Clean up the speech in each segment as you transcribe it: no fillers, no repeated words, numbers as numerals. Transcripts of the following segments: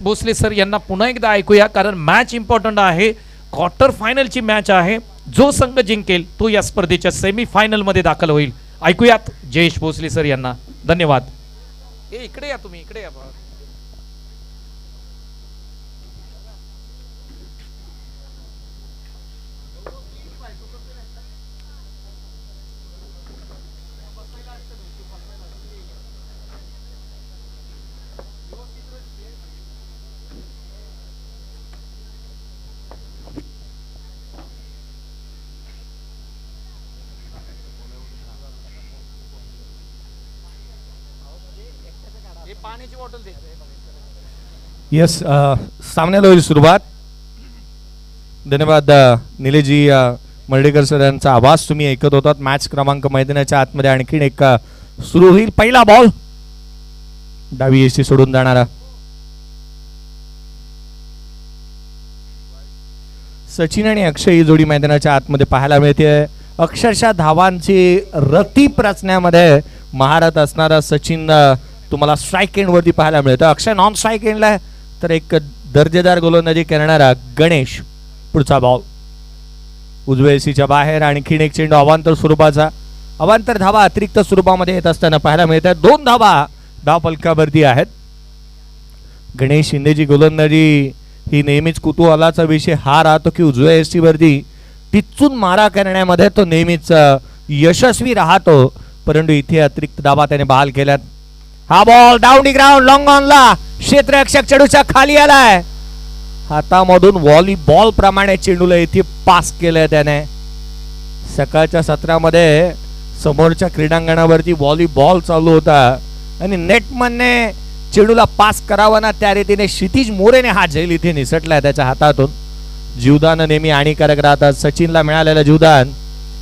Bhosale sir यांना पुन्हा एकदा ऐकूया, कारण मॅच इम्पॉर्टंट आहे. क्वार्टर फायनलची मॅच आहे. जो संघ जिंकेल तो या स्पर्धेच्या सेमी फायनल मध्ये दाखल होईल. ऐकूयात जयेश भोसले सर यांना. धन्यवाद. इकडे या, तुम्ही इकडे या. पाण्याची बॉटल दे. यस, सामन्याला होईल सुरुवात. धन्यवाद निलेशजी मर्डेकर सर यांचा आवाज तुम्ही ऐकत होतात. मॅच क्रमांक मैदानाच्या आतमध्ये आणखीन एक सुरू होईल. पहिला बॉल डावी एसी सोडून जाणारा सचिन आणि अक्षय ही जोडी मैदानाच्या आतमध्ये पाहायला मिळते. अक्षरशः धावांची रती रचण्यामध्ये महारथ असणारा सचिन तुम्हाला स्ट्राईक एंड वरती पाहायला मिळतं. अक्षय नॉन स्ट्राईक एंडला तर एक दर्जेदार गोलंदाजी करणारा गणेश. पुढचा बॉल उजव्या एसीच्या बाहेर. आणखीन एक चेंडू अवांतर स्वरूपाचा. अवांतर धावा अतिरिक्त स्वरूपामध्ये येत असताना पाहायला मिळतात. 2 धावा धाव फलकावरती आहेत. गणेश शिंदेची गोलंदाजी ही नेहमीच कुतूहलाचा विषय हा राहतो की उजव्या एसी वरती टिचून मारा करण्यामध्ये तो नेहमीच यशस्वी राहतो. परंतु इथे अतिरिक्त धावा त्याने बहाल केल्यात. हा ball down the ground long ऑनला. क्षेत्ररक्षक चेंडूच्या खाली आलाय. हातामधून व्हॉलीबॉल प्रमाणे चेंडूला इथे पास केलंय त्याने. सकाळच्या सत्रामध्ये समोरच्या क्रीडांगणावरती व्हॉलीबॉल चालू होता आणि नेटमनने चेंडूला पास करावा ना त्या रीतीने क्षितिज मोरेने हा झेल इथे निसटलाय त्याच्या हातातून. जीवदान नेहमी हानिकारक राहतात. सचिनला मिळालेलं जीवदान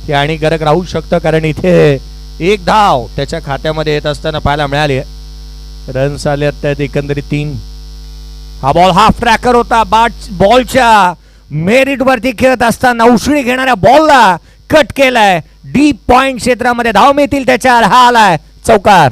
हे हानिकारक राहू शकतं, कारण इथे एक धाव त्याच्या खात्यामध्ये येत असताना पाहायला मिळाली. रन्स आले आहेत एकंदरीत 3. हा बॉल हाफ ट्रॅकर होता. बॉलच्या मेरिट वरती खेळत असताना उष्णी घेणाऱ्या बॉलला कट केलाय. डीप पॉइंट क्षेत्रामध्ये धाव मिळतील त्याच्यावर. हा आलाय चौकार.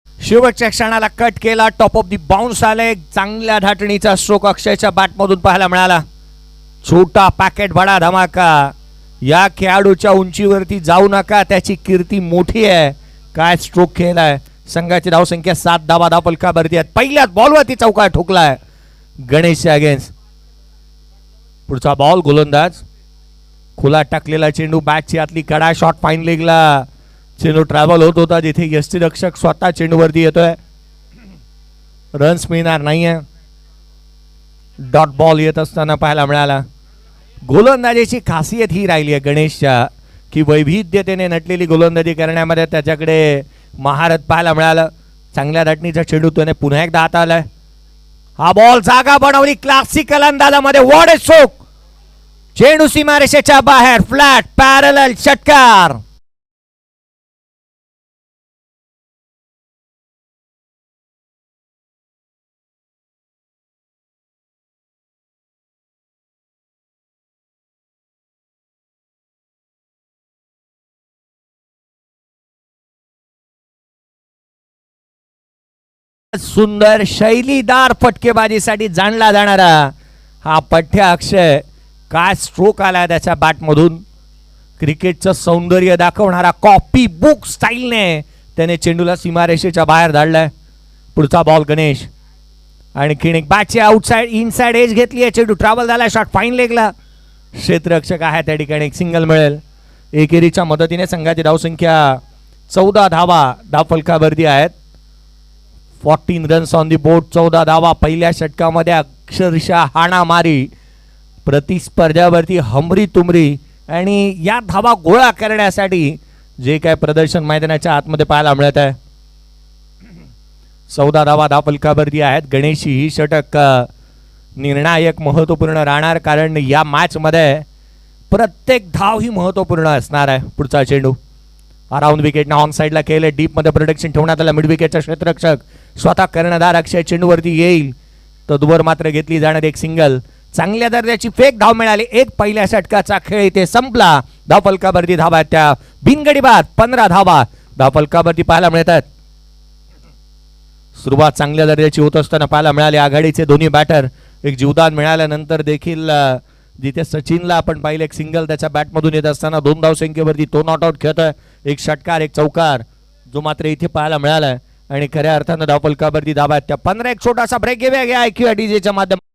शेवटच्या क्षणाला कट केला. टॉप ऑफ दी बाउन्स आले. चांगल्या धाटणीचा स्ट्रोक अक्षयच्या बॅटमधून पाहायला मिळाला. छोटा पॅकेट बडा धमाका. या खेळाडूच्या उंचीवरती जाऊ नका, त्याची कीर्ती मोठी आहे. काय स्ट्रोक खेळलाय. संघाची धावसंख्या 7 धावा धाव फलकावरती आहेत. पहिल्याच बॉलवरती चौकार ठोकलाय गणेशच्या अगेन्स्ट. पुढचा बॉल गोलंदाज खुला टाकलेला चेंडू. बॅटची आतली कडा. शॉट फाईन लेगला चेंडू ट्रॅव्हल होत होता जिथे यष्टीरक्षक स्वतः चेंडूवरती येतोय. रन्स मिळणार नाहीये. डॉट बॉल येत असताना पाहायला मिळाला. गोलंदाजीची खासियत ही राहिली आहे गणेशच्या की वैविध्यतेने नटलेली गोलंदाजी करण्यामध्ये त्याच्याकडे महारथ पाहायला मिळालं. चांगल्या धाटणीचा चेंडू त्याने पुन्हा एकदा हात आलाय. हा बॉल जागा बनवली क्लासिकल अंदाजामध्ये. What a stroke. चेंडू सीमारेषेच्या बाहेर. फ्लॅट पॅरलल षटकार. सुंदर शैलीदार फटकेबाजीसाठी जाणला जाणारा हा पठ्या अक्षय. काय स्ट्रोक आला त्याच्या बॅटमधून. क्रिकेटचं सौंदर्य दाखवणारा कॉपी बुक स्टाईलने त्याने चेंडूला सीमारेषेच्या बाहेर धाडलाय. पुढचा बॉल गणेश. आणखीन एक बॅटची आउटसाइड इनसाइड एज घेतली आहे. चेंडू ट्रॅव्हल झाला. Shot fine लेगला. क्षेत्ररक्षक आहे त्या ठिकाणी. एक सिंगल मिळेल. एकेरीच्या मदतीने संघाची धावसंख्या 14 धावा धाव फलकावरती आहेत. 14 रन्स ऑन दी बोर्ड. 14 धावा. पहिल्या षटकामध्ये अक्षरशः हाणामारी प्रतिस्पर्ध्यावरती हमरी तुमरी आणि या धावा गोळा करण्यासाठी जे काय प्रदर्शन मैदानाच्या आतमध्ये पाहायला मिळत आहे. 14 धावा धाव फलकावरती आहेत. गणेश ही षटक निर्णायक महत्वपूर्ण राहणार, कारण या मॅच मध्ये प्रत्येक धाव ही महत्वपूर्ण असणार आहे. पुढचा चेंडू अराउंड विकेट ना ऑन साइडला केले. डीप मध्ये प्रोटेक्शन ठेवण्यात आलं. मिड विकेटचा क्षेत्ररक्षक स्वतः कर्णधार अक्षय चेंडूवरती येईल, तद्वर मात्र घेतली जाणार एक सिंगल. चांगल्या दर्जाची फेक धाव मिळाली. एक पहिल्या षटकाचा खेळ इथे संपला. धावफलकावरती धावा त्या बिनगडी बाद 15 धावा धावफलकावरती पाहायला मिळतात. सुरुवात चांगल्या दर्जाची होत असताना पाहायला मिळाली. आघाडीचे दोन्ही बॅटर एक जीवदान मिळाल्यानंतर देखील जिथे सचिनला आपण पाहिलं एक सिंगल त्याच्या बॅटमधून येत असताना 2 धावसंख्येवरती तो नॉट आउट खेळतोय. एक षटकार एक चौकार जो मात्र इथे पाहायला मिळालाय आणि खऱ्या अर्थानं धावफलकावरती धावा आहेत त्या 15. एक छोटासा ब्रेक घेऊया घ्या IQ डीजेच्या माध्यमातून.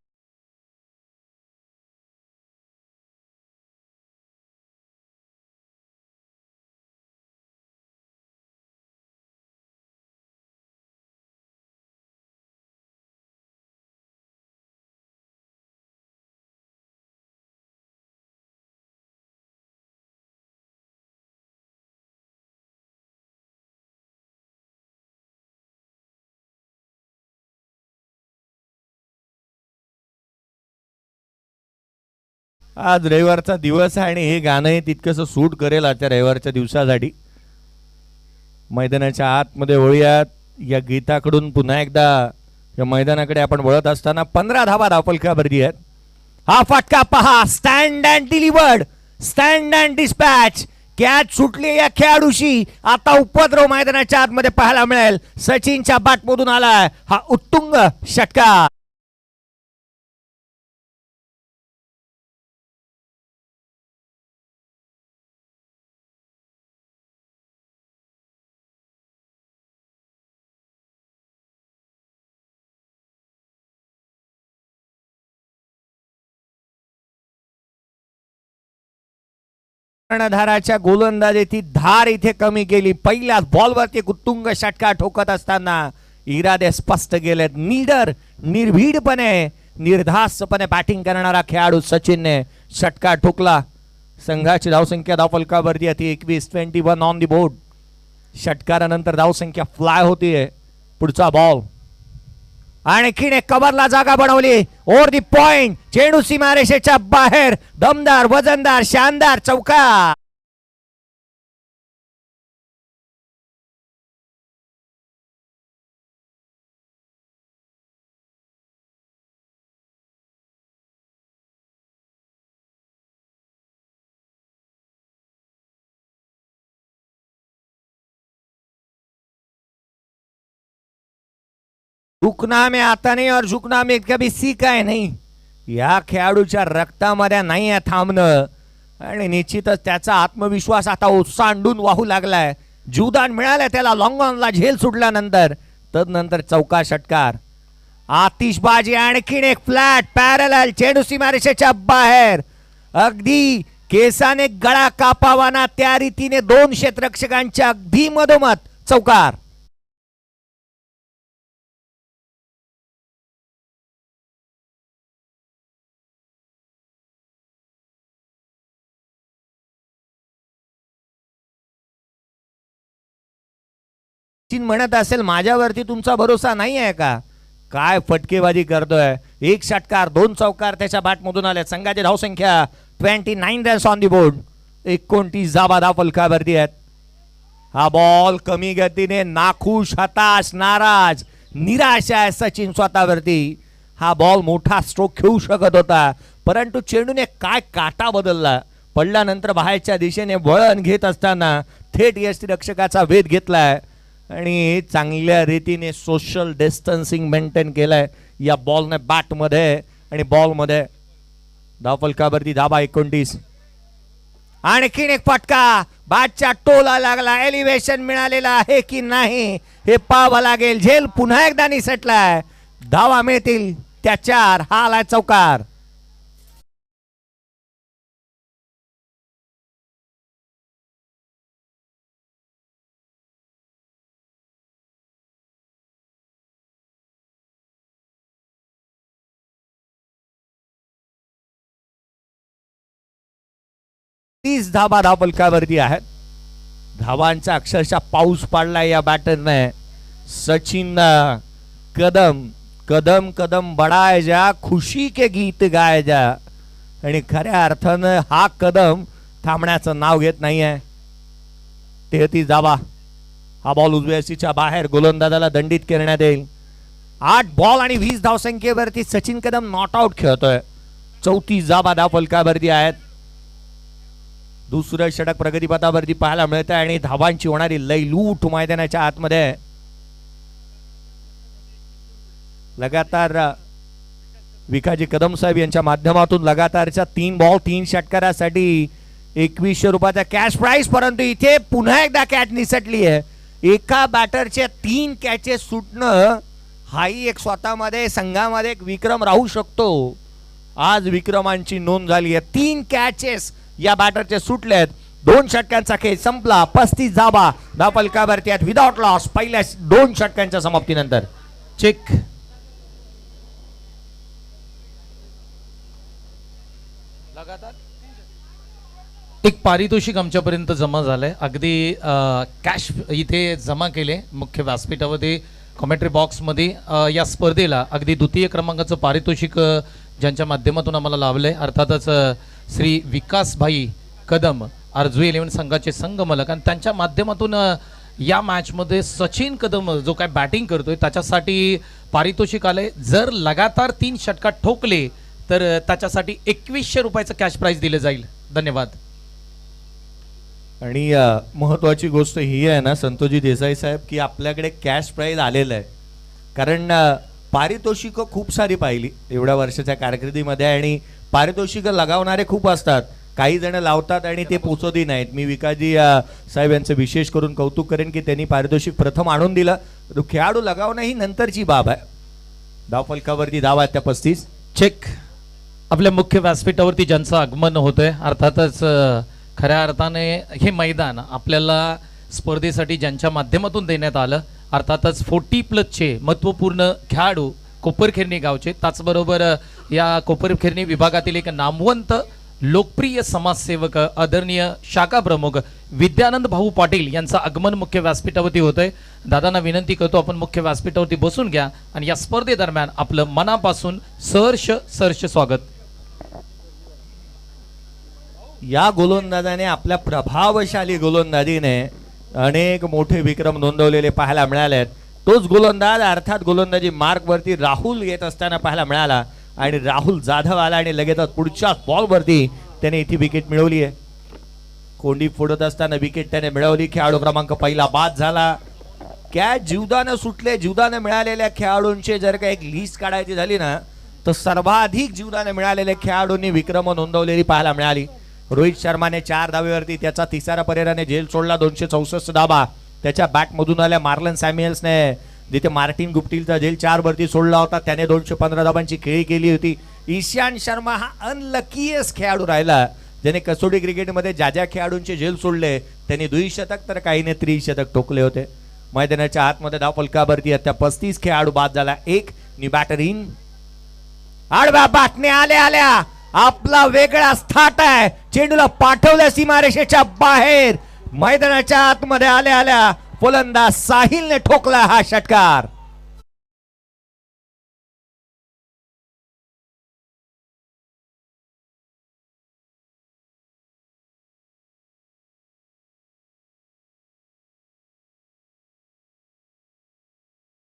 आज रविवारचा दिवस आहे आणि हे गाणं तितकंसं सूट करेल आजच्या रविवारच्या दिवसासाठी. मैदानाच्या आतमध्ये वळूयात. या गीताकडून पुन्हा एकदा या मैदानाकडे आपण वळत असताना 15 धावा धावफलकावरती आहेत. हा फटका पहा. Stand and delivered, stand and dispatch. Catch सुटली या खेळाडूशी. आता उपद्रव मैदानाच्या आतमध्ये पाहायला मिळेल. सचिनच्या बॅटमधून आलाय हा उत्तुंग षटकार. कर्णधाराच्या गोलंदाजीची धार इथे कमी केली. पहिल्याच बॉलवरती एक उत्तुंग षटकार ठोकत असताना इरादे स्पष्ट केलेत. निर्भीडपणे निर्धास्तपणे बॅटिंग करणारा खेळाडू सचिनने षटकार ठोकला. संघाची धावसंख्या धावफलकावरती होती 21 ऑन दी बोर्ड. षटकारानंतर धावसंख्या फ्लाय होतीये. पुढचा बॉल आणखीन एक कव्हरला जागा बनवली. Over the point. चेंडू सीमारेषेच्या बाहेर. दमदार वजनदार शानदार चौकार. झुकना में आता नहीं और झुकना में कभी सीखा है नहीं. या खेळाडूच्या रक्तामध्ये नाही आहे थांबणं आणि निश्चितच त्याचा आत्मविश्वास आता ओसांडून वाहू लागलाय. जीवदान मिळालंय त्याला लॉंग ऑनला झेल सुटल्यानंतर. तदनंतर चौका षटकार. आतिषबाजी. आणखीन एक फ्लॅट पॅरलल. चेंडू सीमारेषेच्या बाहेर. अगदी केसाने गळा कापावाना त्या रीतीने 2 क्षेत्ररक्षकांच्या अगदी मधोमध चौकार. सचिन म्हणत असेल माझ्यावरती तुमचा भरोसा नाही आहे का. काय फटकेबाजी करतोय. एक षटकार 2 चौकार त्याच्या बॅटमधून आले. संघाची धावसंख्या 29 रन्स ऑन दी बोर्ड. 29 धावा धावफलकावरती आहेत. हा बॉल कमी गतीने नाखुश हताश नाराज निराश आहे सचिन स्वतःवरती. हा बॉल मोठा स्ट्रोक खेळू शकत होता परंतु चेंडूने काय काटा बदलला. पडल्यानंतर बाहेरच्या दिशेने वळण घेत असताना थेट यष्टिरक्षकाचा वेध घेतलाय आणि चांगल्या रीतीने सोशल डिस्टन्सिंग मेंटेन केलंय या बॉलने बॅटमध्ये आणि बॉलमध्ये. धावफलकावरती धावा 29. आणखीन एक फटका. बॅटच्या टोला लागला. एलिव्हेशन मिळालेला आहे की नाही हे पाहावं लागेल. झेल पुन्हा एकदा निसटलाय. धावा मिळतील त्या 4. हा आलाय चौकार. तीस धावा धावफलकावरती आहेत. धावांचा अक्षरशः पाऊस पडला या बॅटरने. सचिन कदम कदम कदम बढ़ाए जा खुशी के गीत गाए जा आणि खऱ्या अर्थानं हा कदम थांबण्याचं नाव घेत नाहीये. 33 धावा. हा बॉल उजव्या सीच्या बाहेर गोलंदाजाला दंडित करण्यात येईल. 8 बॉल आणि 20 धावसंख्येवरती सचिन कदम नॉट आउट खेळतोय. 34 जाबा धाव फलकावरती आहेत. दुसरं षटक प्रगतीपथावरती पाहायला मिळत आहे आणि धावांची होणारी लयलूट मैदानाच्या आतमध्ये. लगातार विकाजी कदम साहेब यांच्या माध्यमातून लगातारच्या 3 बॉल 3 षटकारासाठी 2100 रुपयाचा कॅश प्राइस. परंतु इथे पुन्हा एकदा कॅच निसटली आहे. एका बॅटरचे 3 कॅचेस सुटणं हाही एक स्वतःमध्ये संघामध्ये एक विक्रम राहू शकतो. आज विक्रमांची नोंद झाली आहे. 3 कॅचेस या बॅटरचे सुटलेत. 2 षटकांचा खेळ संपला. 35 जाबा धावफलकावरती आहेत विदाउट लॉस पहिल्या 2 षटकांच्या समाप्तीनंतर. चेक. एक पारितोषिक आमच्यापर्यंत जमा झालंय. अगदी कॅश इथे जमा केले मुख्य व्यासपीठामध्ये कॉमेंट्री बॉक्समध्ये. या स्पर्धेला अगदी द्वितीय क्रमांकाचं पारितोषिक ज्यांच्या माध्यमातून आम्हाला लाभलंय अर्थातच श्री विकास भाई कदम आरजू 11 संघाचे संघ मालक. आणि त्यांच्या माध्यमातून या मॅचमध्ये सचिन कदम जो काय बॅटिंग करतोय त्याच्यासाठी पारितोषिक आलंय. जर लगातार 3 षटकात ठोकले तर त्याच्यासाठी 2100 रुपयाचं कॅश प्राइस दिलं जाईल. धन्यवाद. आणि महत्वाची गोष्ट ही आहे ना संतोषजी देसाई साहेब की आपल्याकडे कॅश प्राइज आलेलं आहे. कारण पारितोषिकं खूप सारी पाहिली एवढ्या वर्षाच्या कारकिर्दीमध्ये आणि पारितोषिकं लगावणारे खूप असतात. काही जण लावतात आणि ते पोचवतही नाहीत. मी विकाजी साहेब यांचं विशेष करून कौतुक करेन की त्यांनी पारितोषिक प्रथम आणून दिलं. खेळाडू लगावणं ही नंतरची बाब आहे. धावफलकावरती धावा आहेत त्या 35. चेक. आपल्या मुख्य व्यासपीठावरती ज्यांचं आगमन होतंय अर्थातच खऱ्या अर्थाने हे मैदान आपल्याला स्पर्धेसाठी ज्यांच्या माध्यमातून देण्यात आलं अर्थातच 40+ महत्त्वपूर्ण खेळाडू कोपरखेरणी गावचे. त्याचबरोबर या कोपरखेरणी विभागातील एक नामवंत लोकप्रिय समाजसेवक आदरणीय शाखा प्रमुख विद्यानंद भाऊ पाटील यांचं आगमन मुख्य व्यासपीठावरती होतंय. दादांना विनंती करतो आपण मुख्य व्यासपीठावरती बसून घ्या आणि या स्पर्धेदरम्यान आपलं मनापासून सहर्ष स्वागत. या गोलंदाजाने आपल्या प्रभावशाली गोलंदाजीने अनेक मोठे विक्रम नोंदवलेले पाहायला मिळाले. तोच गोलंदाज अर्थात गोलंदाजी मार्कवरती राहुल येत असताना पाहायला मिळाला आणि राहुल जाधव आला आणि लगेचच पुढच्या बॉलवरती त्याने इथे विकेट मिळवली आहे. कोंडी फोडत असताना विकेट त्याने मिळवली. खेळाडू क्रमांक पहिला बाद झाला. कॅच जीवदानं सुटले. जीवदानं मिळालेल्या खेळाडूंची जर का एक लिस्ट काढायची झाली ना तर सर्वाधिक जीवदानं मिळालेल्या खेळाडूंनी विक्रम नोंदवलेली पाहायला मिळाली. रोहित शर्माने 4 धावेवरती त्याचा तिसरा पर्यायाने झेल सोडला. 264 धाबा त्याच्या बॅटमधून आल्या. मार्लन सॅम्युएल्सने जिथे मार्टिन गुप्टिलचा झेल 4 वरती सोडला होता त्याने 215 धाबांची खेळी केली होती. ईशांत शर्मा हा अनलकीएस्ट खेळाडू राहिला ज्याने कसोटी क्रिकेटमध्ये ज्या खेळाडूंचे झेल सोडले त्यांनी द्विशतक तर काहीने त्रिशतक ठोकले होते. मैदानाच्या आतमध्ये धावफलकावरती त्या 35 खेळाडू बाद झाला. एक नी बॅटर इन. आडव्या बॅटने आल्या आपला वेगळा थाट आहे. चेंडूला पाठवल्या सीमारेषेच्या बाहेर. मैदानाच्या आतमध्ये आल्या फलंदाज साहिलने ठोकला हा षटकार.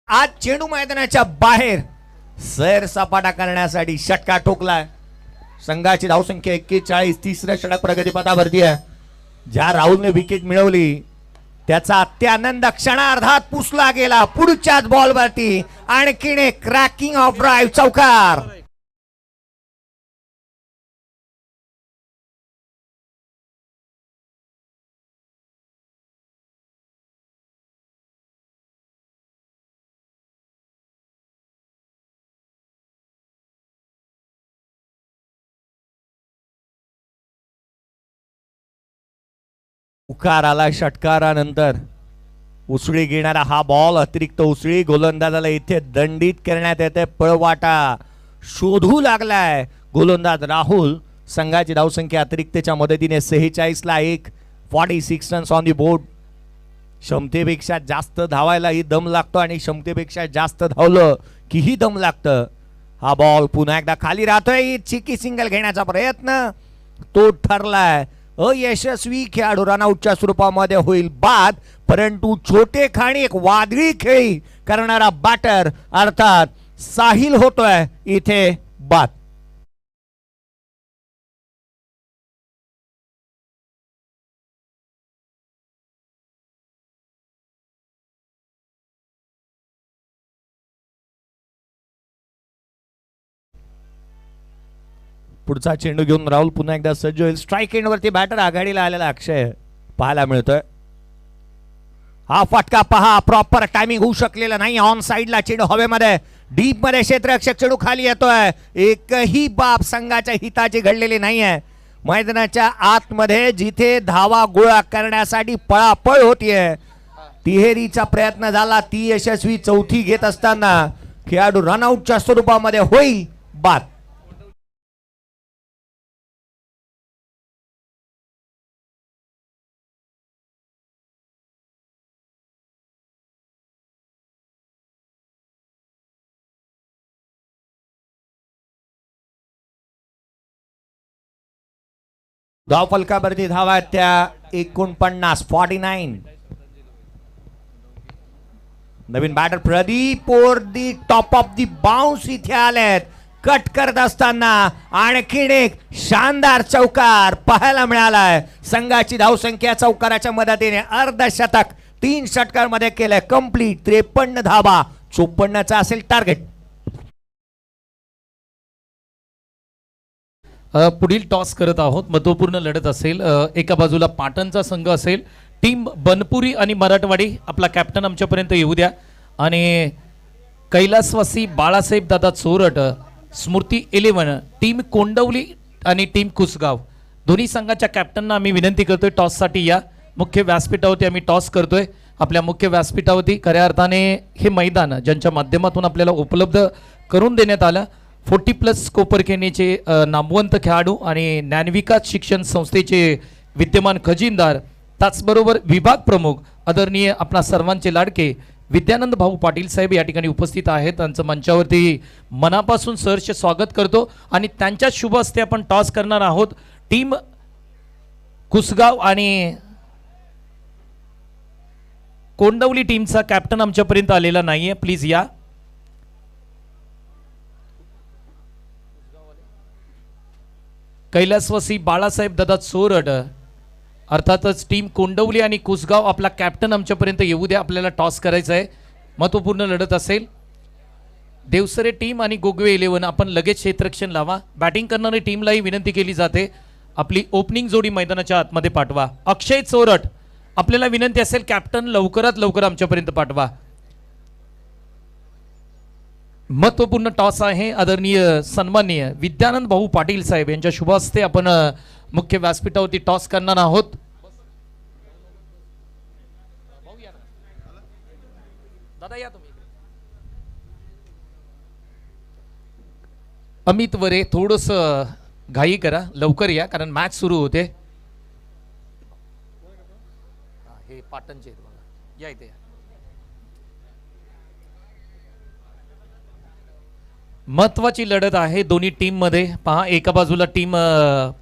आज चेंडू मैदानाच्या बाहेर सैर सपाटा करण्यासाठी षटकार ठोकलाय. संघाची धावसंख्या 41. तिसऱ्या षटक प्रगतीपथावरती आहे. ज्या राहुलने विकेट मिळवली त्याचा अत्यानंद क्षणार्धात पुसला गेला. पुढच्याच बॉलवरती आणखीन एक क्रॅकिंग ऑफ ड्राईव्ह चौकार. उकार आला षटकारानंतर. उसळी घेणारा हा बॉल अतिरिक्त उसळी गोलंदाजाला इथे दंडित करण्यात येते. पळवाटा शोधू लागलाय गोलंदाज राहुल. संघाची धावसंख्या अतिरिक्तच्या मदतीने 46 ला 1. 46 रन्स ऑन दी बोर्ड. क्षमतेपेक्षा जास्त धावायलाही दम लागतो आणि क्षमतेपेक्षा जास्त धावलं की दम लागतं. हा बॉल पुन्हा एकदा खाली राहतोय. चिकी सिंगल घेण्याचा प्रयत्न तो ठरलाय. अयशस्वी खेळाडू रनआउटच्या स्वरूपामध्ये होईल बाद, परंतु छोटे खाणी एक वादळी खेळी करणारा बॅटर अर्थात साहिल होतोय इथे बाद. पुढचा चेंडू घेऊन राहुल पुन्हा एकदा सज्ज होईल. स्ट्राईक एंडवरती बॅटर आघाडीला आलेला अक्षय पाहायला मिळतोय. हा फटका पहा, प्रॉपर टायमिंग होऊ शकलेला नाही. ऑन साइडला चेंडू हवेमध्ये, डीप मध्ये क्षेत्ररक्षक चेंडू खाली येतोय. एकही बाब संघाच्या हिताची घडलेली नाहीये. मैदानाच्या आतमध्ये जिथे धावा गोळा करण्यासाठी पळापळ होतीये, तिहेरीचा प्रयत्न झाला, ती यशस्वी. चौथी घेत असताना खेळाडू रनआउटच्या स्वरूपामध्ये होईल बाद. धाव फलकावरती धावा आहेत त्या 49. नवीन batter Pradeep over the top of the bounce इथे आलेत. कट करत असताना आणखीन एक शानदार चौकार पाहायला मिळालाय. संघाची धावसंख्या चौकाराच्या मदतीने अर्धशतक 3 षटकांमध्ये केलंय कंप्लीट. 53 धावा, 54चा असेल टार्गेट. पुढील टॉस करत आहोत. महत्वपूर्ण लढत असेल. एका बाजूला पाटणचा संघ असेल. टीम बनपुरी आणि मराठवाडी. आपला कॅप्टन आमच्यापर्यंत येऊ द्या. आणि कैलासवासी बाळासाहेब दादा चोरट, स्मृती 11, टीम कोंडवली आणि टीम कुसगाव, दोन्ही संघाच्या कॅप्टनना आम्ही विनंती करतोय टॉससाठी या. मुख्य व्यासपीठावरती आम्ही टॉस करतोय. आपल्या मुख्य व्यासपीठावरती खऱ्या अर्थाने हे मैदान ज्यांच्या माध्यमातून आपल्याला उपलब्ध करून देण्यात आलं, 40+ कोपरखेनीचे नामवंत खेळाडू आणि ज्ञानविकास शिक्षण संस्थेचे विद्यमान खजिनदार, त्याचबरोबर विभाग प्रमुख आदरणीय आपणा सर्वांचे लाडके विद्यानंद भाऊ पाटील साहेब या ठिकाणी उपस्थित आहेत. त्यांचं मंचावरती मनापासून सहर्ष स्वागत करतो. आणि त्यांच्या शुभ हस्ते आपण टॉस करणार आहोत. टीम कुसगाव आणि कोंडवली टीमचा कॅप्टन आमच्यापर्यंत आलेला नाहीये, प्लीज या. कैलासवासी बाळासाहेब दादा चोरड, अर्थातच टीम कोंडवली आणि कुसगाव, आपला कॅप्टन आमच्यापर्यंत येऊ द्या. आपल्याला टॉस करायचा आहे. महत्त्वपूर्ण लढत असेल. देवसरे टीम आणि गोगवे 11 आपण लगेच क्षेत्ररक्षण लावा. बॅटिंग करणारी टीमलाही विनंती केली जाते आपली ओपनिंग जोडी मैदानाच्या आतमध्ये पाठवा. अक्षय चोरट, आपल्याला विनंती असेल कॅप्टन लवकरात लवकर आमच्यापर्यंत पाठवा. महत्वपूर्ण टॉस आहे. आदरणीय सन्माननीय विद्यानंद भाऊ पाटील साहेब यांच्या शुभ हस्ते आपण मुख्य व्यासपीठावरती टॉस करणार आहोत. दादा या तुम्ही. अमित वरे, थोडस घाई करा, लवकर या कारण मॅच सुरू होते. हे पाटणचे या इथे. महत्वाची लढत आहे दोन्ही टीम मध्ये. पहा, एका बाजूला टीम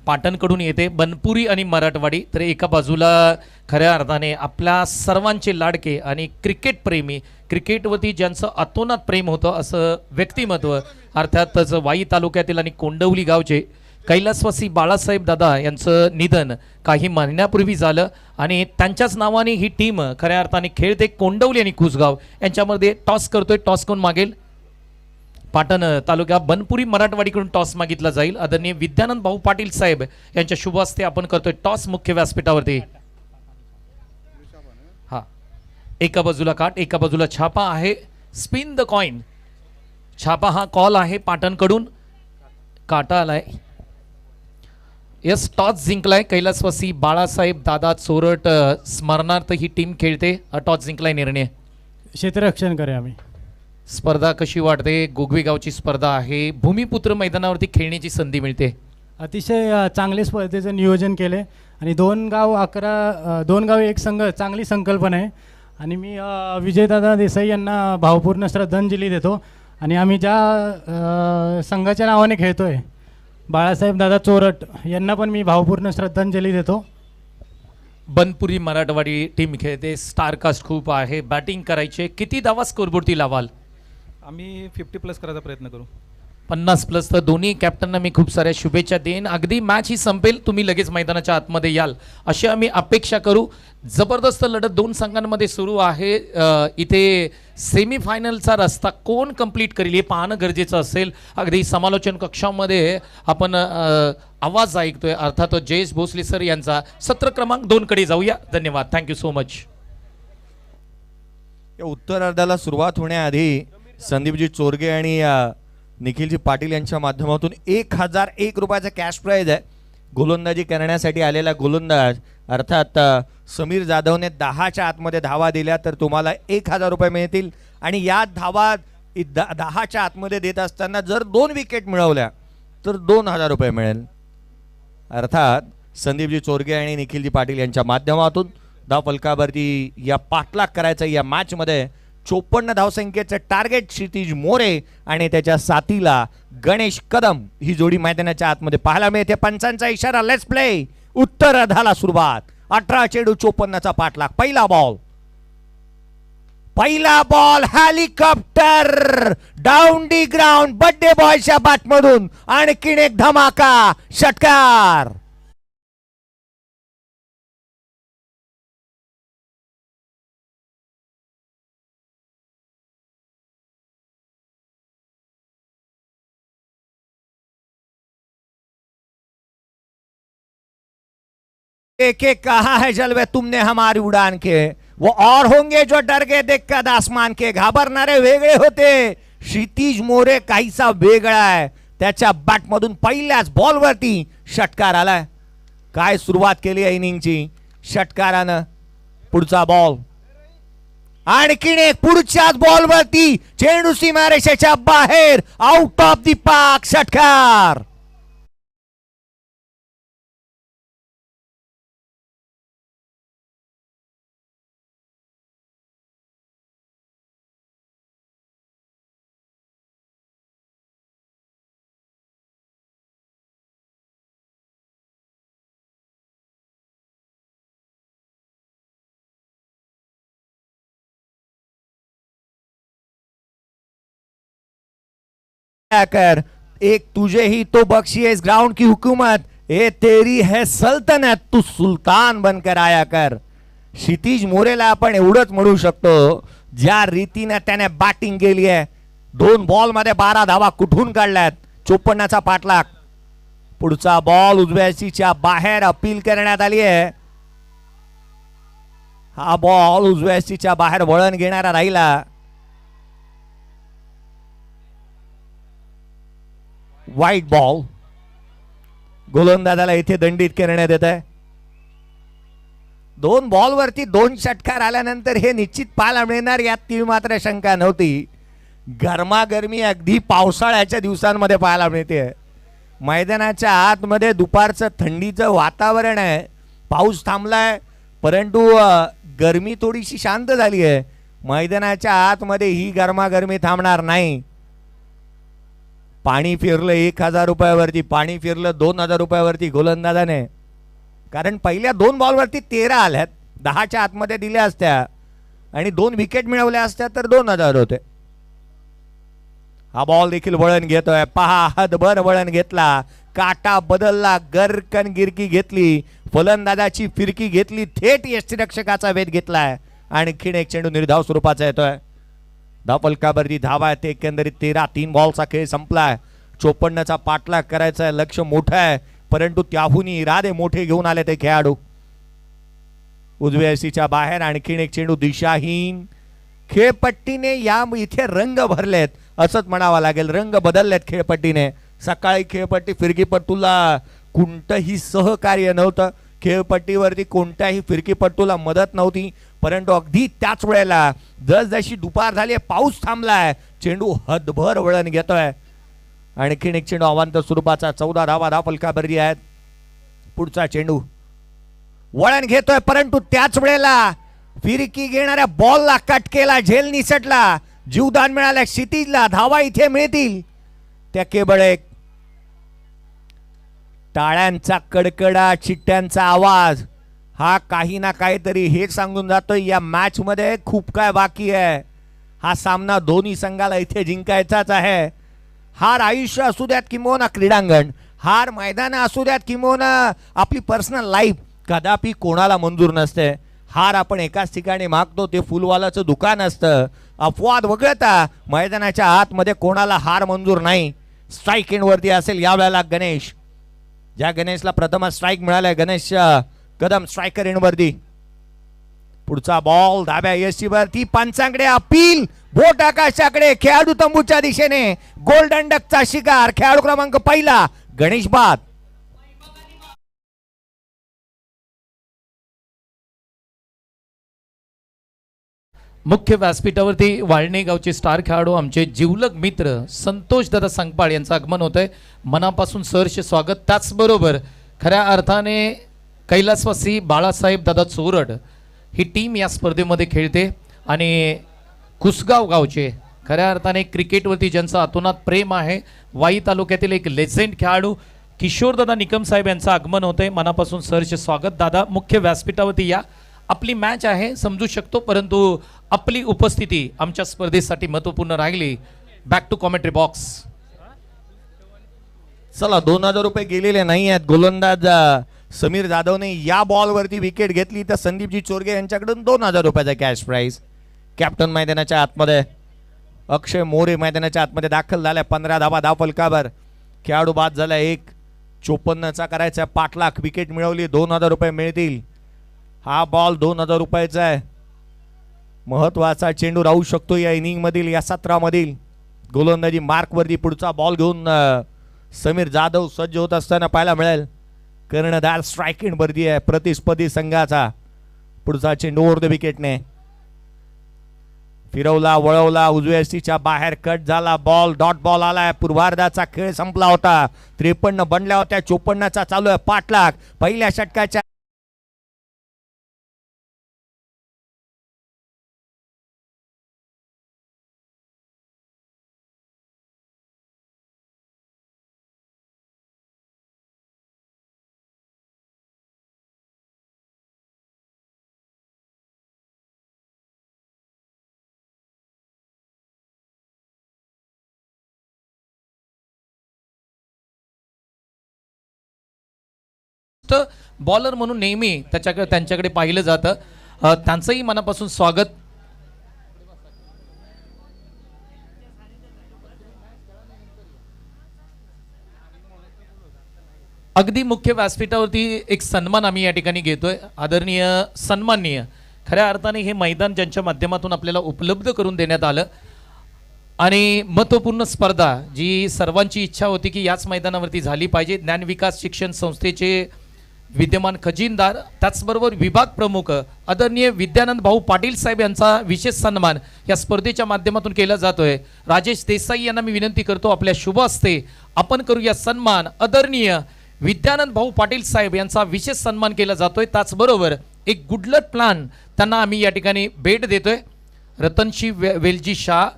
पाटणकडून येते बनपुरी आणि मराठवाडी, तर एका बाजूला खऱ्या अर्थाने आपल्या सर्वांचे लाडके आणि क्रिकेट प्रेमी, क्रिकेटवरती ज्यांचं अतोनात प्रेम होतं असं व्यक्तिमत्व, अर्थातच वाई तालुक्यातील आणि कोंडवली गावचे कैलासवासी बाळासाहेब दादा यांचं निधन काही महिन्यापूर्वी झालं आणि त्यांच्याच नावाने ही टीम खऱ्या अर्थाने खेळते. कोंडवली आणि कुसगाव यांच्यामध्ये टॉस करतोय. टॉस कोण मागेल? पाटण तालुका बनपुरी मराठवाडीकडून टॉस मागितला जाईल. आदरणीय विद्यानंद भाऊ पाटील साहेब यांच्या शुभ हस्ते आपण करतोय टॉस मुख्य व्यासपीठावरती. हा, एका बाजूला काट, एका बाजूला छापा आहे. Spin the coin. छापा हा कॉल आहे पाटणकडून. काटा आलाय. यस, टॉस जिंकलाय कैलासवासी बाळासाहेब दादा चोरट स्मरणार्थ ही टीम खेळते. टॉस जिंकलाय निर्णय. क्षेत्ररक्षण करे आम्ही. स्पर्धा कशी वाटते? गोगवे गावची स्पर्धा आहे. भूमिपुत्र मैदानावरती खेळण्याची संधी मिळते. अतिशय चांगले स्पर्धेचं नियोजन केले आणि 2 गाव एक संघ, चांगली संकल्पना आहे. आणि मी विजयदादा देसाई यांना भावपूर्ण श्रद्धांजली देतो. आणि आम्ही ज्या संघाच्या नावाने खेळतोय बाळासाहेब दादा चोरट यांना पण मी भावपूर्ण श्रद्धांजली देतो. बनपुरी मराठवाडी टीम खेळते, स्टारकास्ट खूप आहे, बॅटिंग करायचे. किती धावा स्कोरबोर्डती लावाल? आम्ही 50+ करायचा प्रयत्न करू. 50+. तर दोन्ही कॅप्टनना मी खूप साऱ्या शुभेच्छा देईन. अगदी मॅच ही संपेल, तुम्ही लगेच मैदानाच्या आतमध्ये याल अशी आम्ही अपेक्षा करू. जबरदस्त लढत दोन संघांमध्ये सुरू आहे. इथे सेमीफायनलचा रस्ता कोण कंप्लीट करेल हे पाहणं गरजेचं असेल. अगदी समालोचन कक्षामध्ये आपण आवाज ऐकतोय, अर्थात जयेश भोसले सर यांचा. सत्र क्रमांक 2 कडे जाऊया. धन्यवाद, थँक्यू सो मच. या उत्तरार्धाला सुरुवात होण्याआधी संदीपजी चोरगे आणि निखिलजी पाटील यांच्या माध्यमातून 1001 रुपयाचा कॅश प्राइज आहे. गोलंदाजी करण्यासाठी आलेला गोलंदाज अर्थात समीर जाधवने 10च्या आतमध्ये धावा दिल्या तर तुम्हाला 1000 रुपये मिळतील. आणि या धावा 10च्या आतमध्ये देत असताना जर 2 विकेट मिळवल्या तर 2000 रुपये मिळेल. अर्थात संदीपजी चोरगे आणि निखिलजी पाटील यांच्या माध्यमातून धाव फलकावरती या पाठलाग करायचा. या मॅचमध्ये 54 धावसंख्येचं टार्गेट क्षितिज मोरे आणि त्याच्या साथीला गणेश कदम ही जोडी मैदानाच्या आतमध्ये पाहायला मिळते. पंचांचा इशारा, लेट्स प्ले. उत्तरार्धाला सुरुवात. 18 चेंडू 54चा पाठलाग. पहिला ball helicopter down the ground birthday बॉयच्या बॅटमधून आणखीन एक धमाका षटकार. एक एक कहा है जलवे तुमने हमारी उड़ान के, वो और होंगे जो डर गए देखकर आसमान के. घाबरणारे वेगळे होते. क्षितिज मोरे काहीसा वेगळा आहे. त्याच्या बॅटमधून पहिल्याच बॉलवरती षटकार आलाय. काय सुरुवात केली आहे इनिंगची षटकारानं. पुढचा बॉल आणखीन एक. पुढच्याच बॉलवरती चेंडू सीमारेषेच्या बाहेर, आउट ऑफ दी पार्क षटकार. कर एक तुझे ही तो बख्शी है इस ग्राउंड की हुकूमत, ये तेरी है सल्तनत, तू सुलतान बनकर आया कर. क्षितिज मोरेला आपण एवढंच म्हणू शकतो ज्या रीतीने त्याने बॅटिंग केली आहे. 2 बॉल मध्ये 12 धावा कुठून काढल्यात. 54चा पाठलाग. पुढचा बॉल उजव्या सीच्या बाहेर अपील करण्यात आली आहे. हा बॉल उजव्या सीच्या बाहेर वळण घेणारा राहिला. वाईट बॉल. गोलंदाजाला इथे दंडित करण्यात येत आहे. 2 बॉलवरती 2 षटकार आल्यानंतर हे निश्चित पाहायला मिळणार यात ती मात्र शंका नव्हती. गरमागरमी अगदी पावसाळ्याच्या दिवसांमध्ये पाहायला मिळते. मैदानाच्या आतमध्ये दुपारचं थंडीचं वातावरण आहे. पाऊस थांबलाय परंतु गरमी थोडीशी शांत झाली आहे. मैदानाच्या आतमध्ये ही गरमागरमी थांबणार नाही. पाणी फिरलं 1000 रुपयावरती, पाणी फिरलं 2000 रुपयावरती गोलंदाजाने. कारण पहिल्या 2 बॉलवरती 13 आल्यात. 10च्या आतमध्ये दिल्या असत्या आणि 2 विकेट मिळवल्या असत्या तर 2000 होते. हा बॉल देखील वळण घेतोय. पहा, हदभर वळण घेतला, काटा बदलला, गरकन गिरकी घेतली, फलंदाजाची फिरकी घेतली, थेट यष्टिरक्षकाचा वेध घेतलाय. आणखीन एक चेंडू निर्धाव स्वरूपाचा येतोय. धावफलकावरती धावा आहे. एकंदरीत 13. 3 बॉलचा खेळ संपलाय. 54चा पाठलाग करायचा आहे. लक्ष मोठं आहे परंतु त्याहूनही इरादे मोठे घेऊन आले ते खेळाडू. उजव्या सीच्या बाहेर आणखीन एक चेंडू दिशाहीन. खेळपट्टीने या इथे रंग भरलेत असंच म्हणावं लागेल. रंग बदललेत खेळपट्टीने. सकाळी खेळपट्टी फिरकीपट्टूला कोणतंही सहकार्य नव्हतं. खेळपट्टीवरती कोणत्याही फिरकीपट्टूला मदत नव्हती. परंतु अगदी त्याच वेळेला जसजशी दुपार झाली, पाऊस थांबलाय, चेंडू हदभर वळण घेतोय. आणखीन एक चेंडू अवांतर स्वरूपाचा. 14 धावा धावफलकावरती आहेत. पुढचा चेंडू वळण घेतोय परंतु त्याच वेळेला फिरकी घेणाऱ्या बॉलला कट केला, झेल निसटला, जीवदान मिळाल्या क्षितिजला. धावा इथे मिळतील त्या केवळ एक. टाळ्यांचा कडकडा, चिट्ट्यांचा आवाज हा काही ना काहीतरी हे सांगून जातोय या मॅच मध्ये खूप काय बाकी आहे. हा सामना दोन्ही संघाला इथे जिंकायचाच आहे. हार आयुष्य असू द्यात किंवा क्रीडांगण, हार मैदान असू द्यात किंवा आपली पर्सनल लाईफ, कदापि कोणाला मंजूर नसते. हार आपण एकाच ठिकाणी मागतो, ते फुलवालाचं दुकान असतं. अपवाद वगळता मैदानाच्या आतमध्ये कोणाला हार मंजूर नाही. स्ट्राईक एंड वरती असेल यावेळेला गणेश. ज्या गणेशला प्रथम स्ट्राईक मिळालाय, गणेश कदम स्ट्रायकर एंड वरती. पुढचा बॉल धाब्या यशी वरती, पंचांकडे अपील, बोट आकाशाकडे, खेळाडू तंबूच्या दिशेने, गोल्डन डकचा शिकार, खेळाडू क्रमांक पहिला गणेश बाद. मुख्य व्यासपीठावरती वाळणे गावचे स्टार खेळाडू आमचे जिवलग मित्र संतोष दादा संगपाळ यांचं आगमन होत आहे. मनापासून सहर्ष स्वागत. त्याचबरोबर खऱ्या अर्थाने कैलासवासी बाळासाहेब दादा चोरड ही टीम या स्पर्धेमध्ये खेळते आणि कुसगाव गावचे खऱ्या अर्थाने क्रिकेटवरती ज्यांचं अतोनात प्रेम आहे, वाई तालुक्यातील एक लेजेंड खेळाडू किशोरदादा निकम साहेब यांचं आगमन होत आहे. मनापासून सहर्ष स्वागत. दादा मुख्य व्यासपीठावरती या. आपली मॅच आहे समजू शकतो, परंतु आपली उपस्थिती आमच्या स्पर्धेसाठी महत्त्वपूर्ण राहिली. Back to commentary box. चला 2000 रुपये गेलेले नाही आहेत. गोलंदाज समीर जाधवने या बॉलवरती विकेट घेतली तर संदीपजी चोरगे यांच्याकडून 2000 रुपयाचा कॅश प्राइज. कॅप्टन मैदानाच्या आतमध्ये, अक्षय मोरे मैदानाच्या आतमध्ये दाखल झालाय. 15 धावा धाव फलकावर. खेळाडू बाद झाला. 1.54चा करायचा. 5 लाख विकेट मिळवली, 2000 रुपये मिळतील. हा बॉल 2000 रुपयाचा आहे. महत्वाचा चेंडू राहू शकतो या इनिंग मधील, या सत्रामधील. गोलंदाजी मार्क वरती पुढचा बॉल घेऊन समीर जाधव सज्ज होत असताना पाहायला मिळेल. कर्णधार स्ट्राईक एंड वरती आहे प्रतिस्पर्धी संघाचा. पुढचा चेंडू ओव्हर द विकेटने फिरवला, वळवला, उजव्या यष्टीच्या बाहेर कट झाला. बॉल डॉट बॉल आलाय. पूर्वार्धाचा खेळ संपला होता. 53 बनल्या होत्या, 54चा चालू आहे. 5 लाख पहिल्या षटकाच्या बॉलर म्हणून नेहमी त्यांच्याकडे पाहिलं जातं. त्यांचंही मनापासून स्वागत. अगदी मुख्य व्यासपीठावरती एक सन्मान आम्ही या ठिकाणी घेतोय. आदरणीय सन्माननीय खऱ्या अर्थाने हे मैदान ज्यांच्या माध्यमातून आपल्याला उपलब्ध करून देण्यात आलं आणि महत्त्वपूर्ण स्पर्धा जी सर्वांची इच्छा होती की याच मैदानावरती झाली पाहिजे. ज्ञान विकास शिक्षण संस्थेचे विद्यमान खजिनदार, त्याचबरोबर विभाग प्रमुख आदरणीय विद्यानंद भाऊ पाटील साहेब यांचा विशेष सन्मान या स्पर्धेच्या माध्यमातून केला जातोय. राजेश देसाई यांना मी विनंती करतो आपल्या शुभ हस्ते आपण करूया सन्मान. आदरणीय विद्यानंद भाऊ पाटील साहेब यांचा विशेष सन्मान केला जातोय. त्याचबरोबर एक गुडलक प्लान त्यांना आम्ही या ठिकाणी भेट देतोय. रतनशी वेलजी शाह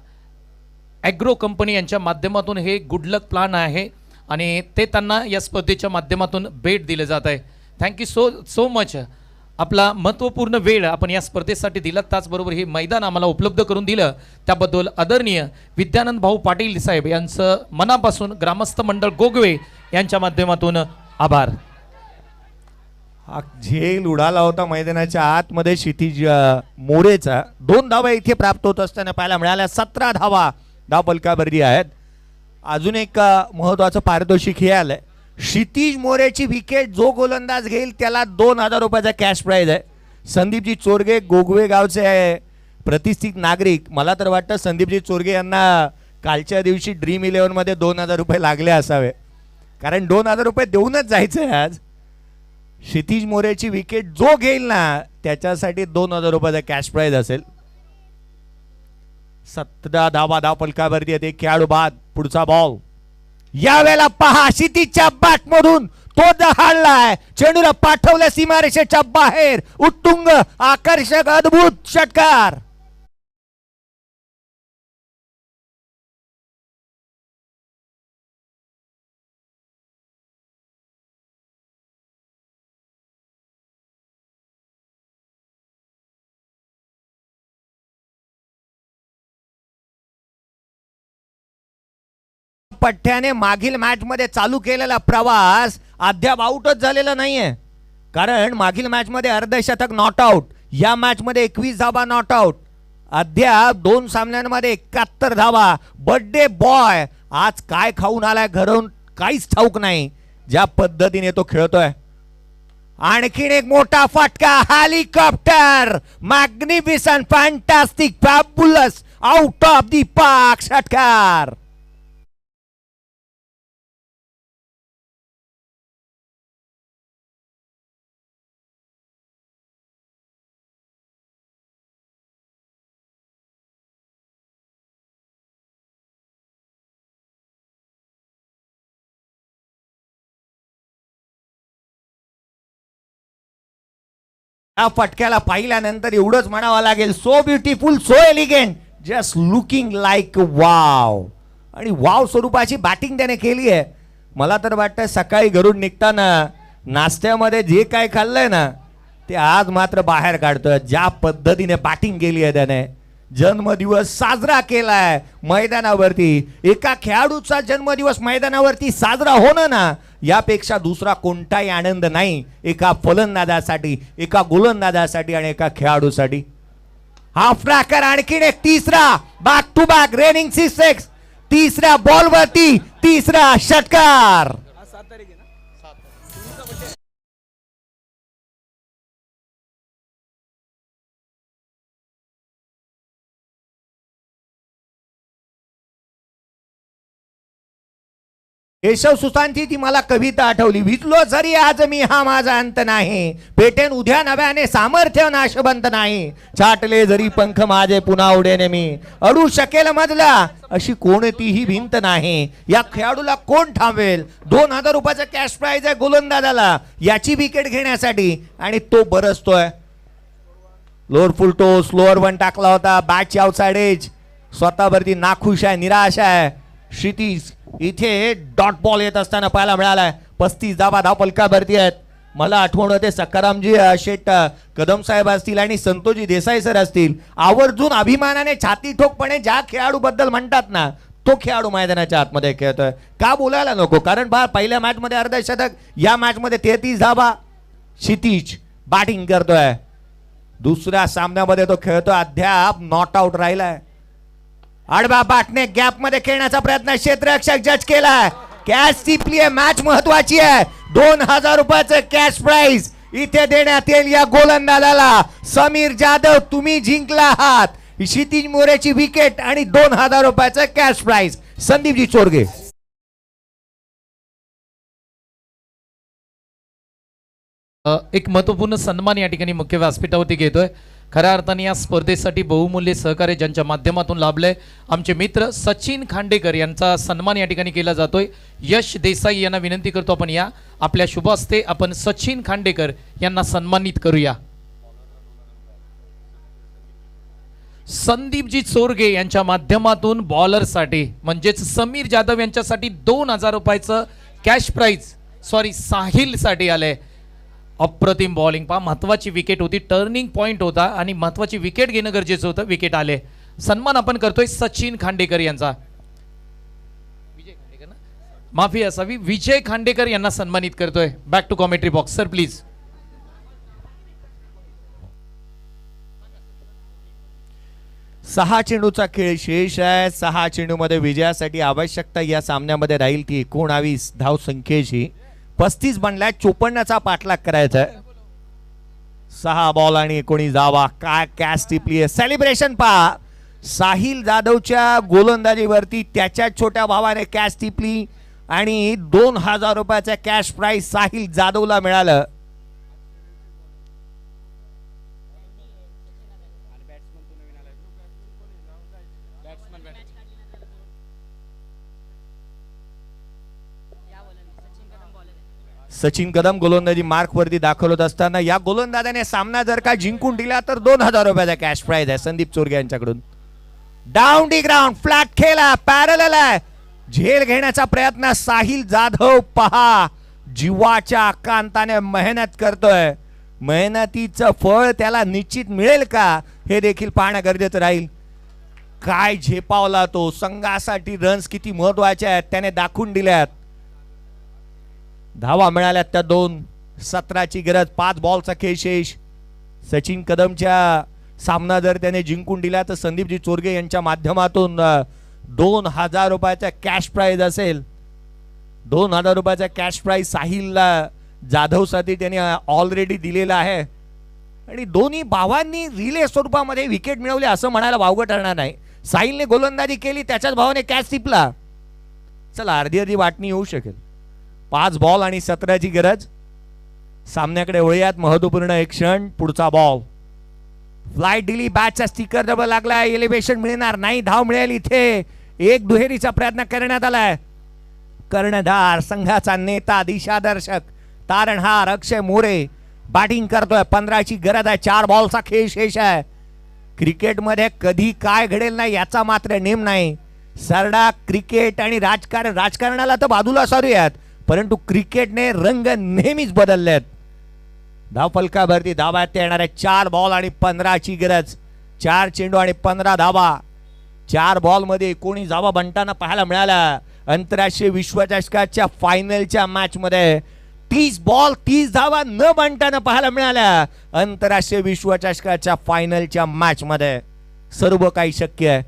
ॲग्रो कंपनी यांच्या माध्यमातून हे गुडलक प्लान आहे आणि ते त्यांना या स्पर्धेच्या माध्यमातून भेट दिले जात आहे. Thank you so much. आपला महत्त्वपूर्ण वेळ आपण या स्पर्धेसाठी दिला, त्याचबरोबर हे मैदान आम्हाला उपलब्ध करून दिलं त्याबद्दल आदरणीय विद्यानंद भाऊ पाटील साहेब यांचं मनापासून ग्रामस्थ मंडळ गोगवे यांच्या माध्यमातून आभार. हा झेल उडाला होता मैदानाच्या आतमध्ये क्षितिज मोरेचा. 2 धावा इथे प्राप्त होत असताना पाहायला मिळाल्या. 17 धावा धाव फलकावरती आहेत. अजून एक महत्वाचं पारितोषिक हे आलंय. क्षितिज मोरेची विकेट जो गोलंदाज घेईल त्याला 2000 रुपयाचा कॅश प्राइज आहे. संदीपजी चोरगे गोगवे गावचे प्रतिष्ठित नागरिक. मला तर वाटतं संदीपजी चोरगे यांना कालच्या दिवशी ड्रीम 11 मध्ये 2000 रुपये लागले असावे, कारण 2000 रुपये देऊनच जायचं आहे आज. क्षितिज मोरेची विकेट जो घेईल ना त्याच्यासाठी 2000 रुपयाचा कॅश प्राइज असेल. 17 धावा धाव फलकावरती येते. खेळाडू बाद. पुढचा बॉल यावेळेला पहा क्षितिजच्या बॅट मधून तो दहाडलाय. चेंडूला पाठवल्या सीमारेषेच्या बाहेर. उत्तुंग आकर्षक अद्भुत षटकार. पठ्ठ्याने मागील मॅच मध्ये चालू केलेला प्रवास अद्याप आउटच झालेला नाहीये, कारण मागील मॅच मध्ये अर्धशतक नॉट आउट, या मॅच मध्ये 21 धावा नॉट आउट, अद्याप 2 सामन्यांमध्ये 71 धावा. बर्थडे बॉय आज काय खाऊन आलाय घरून काहीच ठाऊक नाही, ज्या पद्धतीने तो खेळतोय. आणखीन एक मोठा फटका, helicopter, magnificent, fantastic, fabulous, out of the park षटकार. या फटक्याला पाहिल्यानंतर एवढंच म्हणावं लागेल, so beautiful, so elegant, just looking like wow. आणि वाव स्वरूपाची बॅटिंग त्याने केली आहे. मला तर वाटतं सकाळी घरून निघताना नाश्त्यामध्ये जे काय खाल्लंय ना ते आज मात्र बाहेर काढतोय. ज्या पद्धतीने बॅटिंग केली आहे त्याने, जन्मदिवस साजरा केलाय मैदानावरती. एका खेळाडूचा जन्मदिवस मैदानावरती साजरा होणं ना, यापेक्षा दुसरा कोणताही आनंद नाही एका फलंदाजासाठी, एका गोलंदाजासाठी आणि एका खेळाडूसाठी. हाफ ट्रॅकर, आणखीन एक तिसरा बॅक टू बॅक रेनिंग 6 तिसऱ्या बॉलवरती तिसरा षटकार. केशव सुतांची ती मला कविता आठवली, भिजलो जरी आज मी हा माझा अंत नाही, पेटेन उद्या नव्याने सामर्थ्य नाशवंत नाही, छाटले जरी पंख माझे पुन्हा उडेने मी, अडू शकेल मजला अशी कोणतीही भिंत नाही. या खेळाडूला कोण थांबवेल? 2000 रुपयाचा कॅश प्राइज आहे गोलंदाजाला याची विकेट घेण्यासाठी, आणि तो बरसतोय. लोअर फुल टो, स्लोअर वन टाकला होता, बॅटची आउटसाइड एज, स्वतःवरती नाखुश आहे, निराश आहे. क्षितिज इथे डॉट बॉल येत असताना पाहायला मिळालाय. 35 धावा धावपलकावरती आहेत. मला आठवण होते सकारामजी शेठ कदम साहेब असतील आणि संतोषजी देसाई सर असतील, आवर्जून अभिमानाने छाती ठोकपणे ज्या खेळाडू बद्दल म्हणतात ना, तो खेळाडू मैदानाच्या आतमध्ये खेळतोय. का बोलायला नको, कारण पहिल्या मॅच मध्ये अर्धशतक, या मॅच मध्ये 33 धावा. क्षितिज बॅटिंग करतोय. दुसऱ्या सामन्यामध्ये तो खेळतोय, अद्याप नॉट आउट राहिलाय. आडवा बाटने गॅप मध्ये खेळण्याचा प्रयत्न क्षेत्ररक्षक जज केलाय. कॅच टिपली आहे, मॅच महत्वाची आहे. 2000 रुपयाचं कॅश प्राइज इथे देण्यात येईल या गोलंदाजाला. समीर जाधव तुम्ही जिंकला आहात. क्षितिज मोरेची विकेट आणि 2000 रुपयाचं कॅश प्राइज. संदीपजी चोरगे. एक महत्वपूर्ण सन्मान या ठिकाणी मुख्य व्यासपीठावरती घेतोय. खऱ्या अर्थाने या स्पर्धेसाठी बहुमूल्य सहकार्य ज्यांच्या माध्यमातून लाभलंय, आमचे मित्र सचिन खांडेकर यांचा सन्मान या ठिकाणी केला जातोय. यश देसाई यांना विनंती करतो आपण या आपल्या शुभ हस्ते आपण सचिन खांडेकर यांना सन्मानित करूया. संदीपजी चोरगे यांच्या माध्यमातून बॉलरसाठी म्हणजेच समीर जाधव यांच्यासाठी 2000 रुपयाचं कॅश प्राइज साहिल साठी आलंय. अप्रतिम बॉलिंग पहा, महत्वाची विकेट होती, टर्निंग पॉइंट होता आणि महत्वाची विकेट घेणं गरजेचं होतं, विकेट आले. सन्मान आपण करतोय सचिन खांडेकर यांचा. विजय खांडेकर ना, माफी असावी, विजय खांडेकर यांना सन्मानित करतोय. Back to commentary box sir please. सहा चेंडूचा खेळ शेष आहे. 6 चेंडूमध्ये विजयासाठी आवश्यकता या सामन्यामध्ये राहील ती 19 धावसंख्येची. 35 बनल्या, 54चा पाठलाग करायचा आहे. 6 बॉल आणि 19 धावा. काय कॅच टिपली आहे, सेलिब्रेशन पहा. साहिल जाधवच्या गोलंदाजीवरती त्याच्या छोट्या भावाने कॅच टिपली आणि 2000 रुपयाचा कॅश प्राइज साहिल जाधवला मिळालं. सचिन कदम गोलंदाजी मार्क वरती दाखवत असताना या गोलंदाजाने सामना जर का जिंकून दिला तर 2000 रुपयाचा कॅश प्राइज आहे संदीप चोरगे यांच्याकडून. डाऊन डी ग्राउंड फ्लॅट खेळा, पॅरलल आहे. झेल घेण्याचा प्रयत्न साहिल जाधव पहा, जीवाच्या आकांताने मेहनत करतोय. मेहनतीचं फळ त्याला निश्चित मिळेल का हे देखील पाहणं गरजेचं राहील. काय झेपावला तो, संघासाठी रन्स किती महत्वाचे आहेत त्याने दाखवून दिल्यात. धावा मिळाल्यात त्या 2, 17ची गरज, 5 बॉलचा खेळ शेष. सचिन कदमच्या सामना जर त्याने जिंकून दिला तर संदीपजी चोरगे यांच्या माध्यमातून 2000 रुपयाचा कॅश प्राइज असेल. 2000 रुपयाचा कॅश प्राइज साहिलला जाधवसाठी त्यांनी ऑलरेडी दिलेला आहे. आणि दोन्ही भावांनी रिले स्वरूपामध्ये विकेट मिळवले असं म्हणायला वावगं ठरणार नाही. साहिलने गोलंदाजी केली, त्याच्याच भावाने कॅच टिपला. चला अर्धी अर्धी वाटणी येऊ शकेल. 5 बॉल आणि 17ची गरज. सामन्याकडे वळूयात. महत्वपूर्ण एक क्षण. पुढचा बॉल, फ्लाईट दिली, बॅटचा स्टिकर डबल लागला, एलिव्हेशन मिळणार नाही, धाव मिळेल. इथे एक दुहेरीचा प्रयत्न करण्यात आलाय. कर्णधार, संघाचा नेता, दिशादर्शक, तारणहार अक्षय मोरे बॅटिंग करतोय. 15ची गरज आहे. 4 बॉलचा खेळ शेष आहे. क्रिकेटमध्ये कधी काय घडेल नाही याचा मात्र नेम नाही. सरडा क्रिकेट आणि राजकारणाला तर बाजूला सारूयात, परंतु क्रिकेटने रंग नेहमीच बदललेत. धावफलकावरती धावा येणार आहे. 4 बॉल आणि 15ची गरज. 4 चेंडू आणि 15 धावा. 4 बॉल मध्ये 19 धावा बनताना पाहायला मिळाला. आंतरराष्ट्रीय विश्वचषकाच्या फायनलच्या मॅच मध्ये 30 बॉल 30 धावा न बनताना पाहायला मिळाल्या. आंतरराष्ट्रीय विश्वचषकाच्या फायनलच्या मॅच मध्ये सर्व काही शक्य आहे.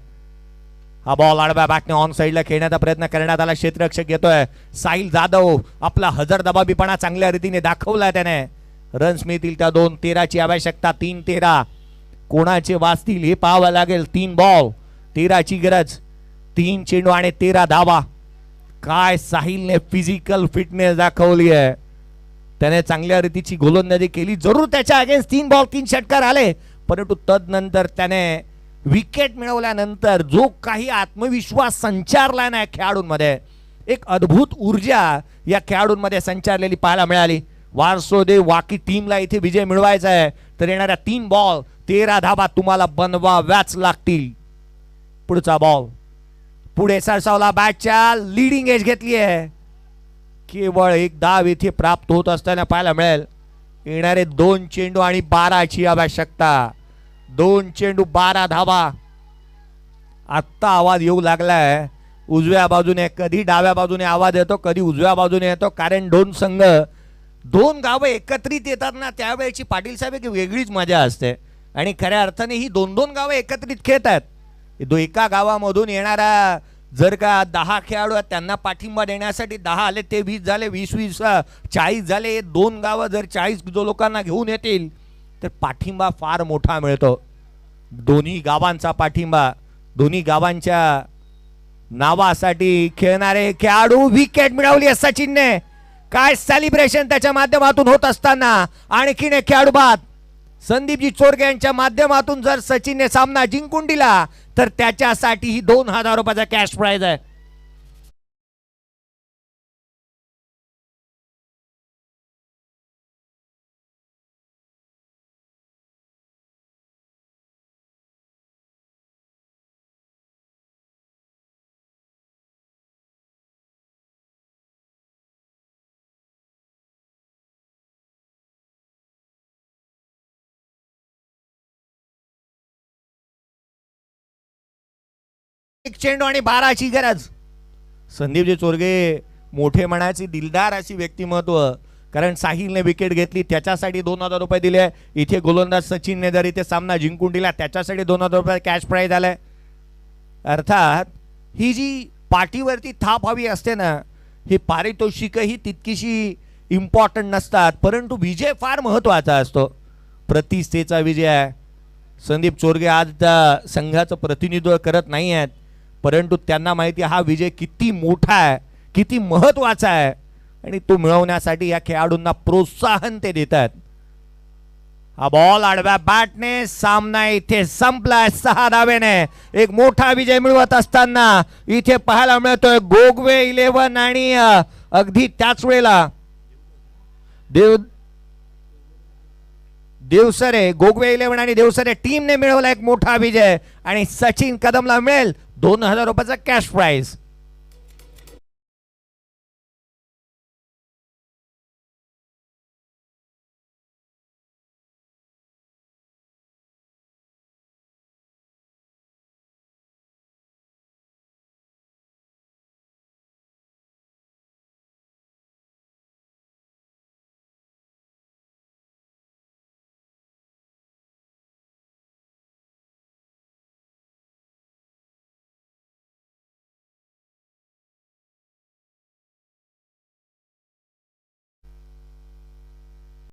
हा बॉल आडव्या बॅटने ऑन साइडला खेळण्याचा प्रयत्न करण्यात आला. क्षेत्ररक्षक येतोय. साहिल जाधव आपला हजरदबाबीपणा चांगल्या रीतीने दाखवला त्याने. रन्स मिळतील त्या 2. 13ची आवश्यकता. 3-13 कोणाचे वाचतील हे पाहावं लागेल. 3 बॉल 13ची गरज. 3 चेंडू आणि 13 धावा. काय साहिलने फिजिकल फिटनेस दाखवली आहे. त्याने चांगल्या रीतीची गोलंदाजी केली. जरूर त्याच्या अगेन्स्ट 3 बॉल 3 षटकार आले, परंतु तदनंतर त्याने विकेट मिळवल्यानंतर जो काही आत्मविश्वास संचारला ना खेळाडूंमध्ये, एक अद्भुत ऊर्जा या खेळाडूंमध्ये संचारलेली पाहायला मिळाली. वारसोदे वाकी टीमला इथे विजय मिळवायचा आहे तर येणाऱ्या 3 बॉल 13 धावा तुम्हाला बनवाव्याच लागतील. पुढचा बॉल पुढे सरसावला. बॅटच्या लीडिंग एज घेतली आहे. केवळ 1 धाव इथे प्राप्त होत असताना पाहायला मिळेल. येणारे 2 चेंडू आणि 12ची आवश्यकता. 2 चेंडू 12 धावा. आत्ता आवाज येऊ लागलाय उजव्या बाजूने. कधी डाव्या बाजूने आवाज येतो, कधी उजव्या बाजूने येतो, कारण 2 संघ 2 गावं एकत्रित येतात ना त्यावेळेची पाटील साहेब एक वेगळीच मजा असते. आणि खऱ्या अर्थाने ही 2-2 गावं एकत्रित खेळतात. एका गावामधून येणारा जर का 10 खेळाडू आहेत त्यांना पाठिंबा देण्यासाठी 10 आले, ते 20 झाले, 20 40 झाले. 2 गावं जर 40 जो लोकांना घेऊन येतील तर पाठिंबा फार मोठा मिळतो. दोन्ही गावांचा पाठिंबा, दोन्ही गावांच्या नावासाठी खेळणारे खेळाडू. विकेट मिळवली आहे सचिनने. काय सेलिब्रेशन त्याच्या माध्यमातून होत असताना आणखीन एक खेळाडू बाद. संदीपजी चोरगे यांच्या माध्यमातून जर सचिनने सामना जिंकून दिला तर त्याच्यासाठी ही 2000 रुपयाचा कॅश प्राइज आहे. एक चेंडू आणि 12ची गरज. संदीपजी चोरगे मोठे म्हणायचे दिलदार अशी व्यक्तिमत्व. कारण साहिलने विकेट घेतली त्याच्यासाठी 2000 रुपये दिले. इथे गोलंदाज सचिनने जर इथे सामना जिंकून दिला त्याच्यासाठी 2000 रुपये कॅश प्राइज आलाय. अर्थात ही जी पाठीवरती थाप हवी असते ना, ही पारितोषिकही तितकीशी इम्पॉर्टंट नसतात, परंतु विजय फार महत्वाचा असतो. प्रतिष्ठेचा विजय आहे. संदीप चोरगे आज त्या संघाचं प्रतिनिधित्व करत नाही आहेत, परंतु त्यांना माहिती हा विजय किती मोठा आहे, किती महत्वाचा आहे आणि तो मिळवण्यासाठी या खेळाडूंना प्रोत्साहन ते देतात. हा बॉल आडव्या बॅटने. सामना इथे संपलाय 6 धावेने. एक मोठा विजय मिळवत असताना इथे पाहायला मिळतोय गोगवे 11 आणि अगदी त्याच वेळेला देवसरे, गोगवे 11 आणि देवसरे टीमने मिळवला एक मोठा विजय आणि सचिन कदमला मिळेल 2000 रुपयाचा कॅश प्राइज.